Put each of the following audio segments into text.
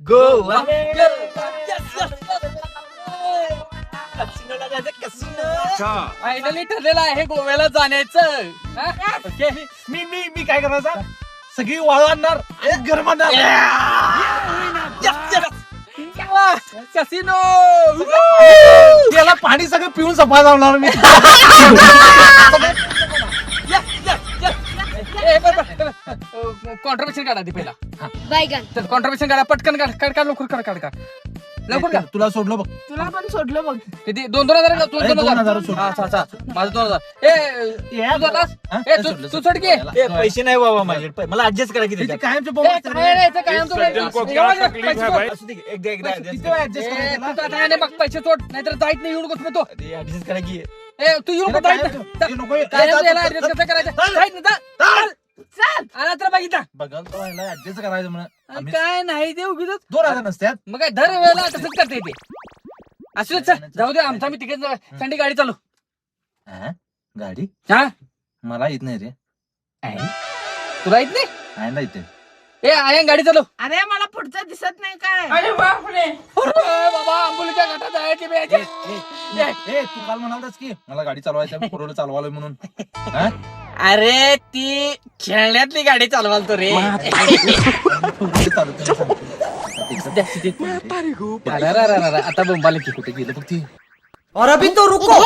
Goa finally ठरलेलं आहे गोव्याला जाण्याचं. ओके. मी मी मी काय करायचं सगळी वाळू आणणार घर बांधणार कसिनो त्याला पाणी सगळं पिऊन सफा जाणार मी कॉन्ट्रीब्युशन काढा ती पहिला. बायगन कॉन्ट्रीब्युशन काढा पटकन काढ लवकर काढ लवकर का. तुला सोडलं बघ तुला पण सोडलं बघ. किती 2,000 का? 2,000 सोड. माझं 2,000. तू जातास? तू सोड की. पैसे नाही बाबा माझे मला ऍडजस्ट करा किती कायमचे पैसे सोड नाहीतर जायत नाही येऊन कसं तो. ऍडजस्ट करा की तू येऊन ऍडजस्ट कसं करायचं जायत नाही जा. आला तर बघितला बघाल तो ऍडजस्ट करायचं म्हणून काय नाही ते उगीच 2,000 नसत्यात मग काय दर वेळेला तसंच करते ते. असू दे जाऊ दे आमचा मी तिकीट थंडी गाडी चालू. गाडी हा मला येत नाही रे तुला येत नाही आहे ना इथे आहे गाडी चालू. अरे मला पुढचं दिसत नाही काय. अरे बाबा आंबोलीच्या घाटात आहे की तू काल म्हणालतास की मला गाडी चालवायचं पुरवलं चालवालोय म्हणून हा? अरे ती खेळण्यातली गाडी चालवाल तो रे. आता बोंबाला की कुठे गेलं बघ ती. और अभी तो रुको,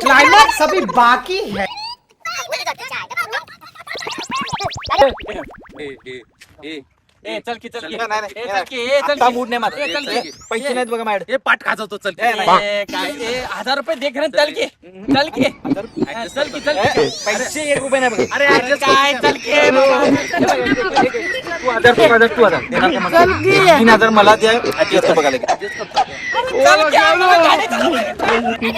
क्लाइमैक्स अभी बाकी है. चल की चल की मूड नाही माझा पैसे नाहीत बघा माझ्याकडे पाठ खाजवतो चल काय 1,000 रुपये देख रे चल की चल की पैसे 1 रुपये नाही बघा अरे काय चल की 3,000 मला द्या ऍडजस्ट बघायला चल की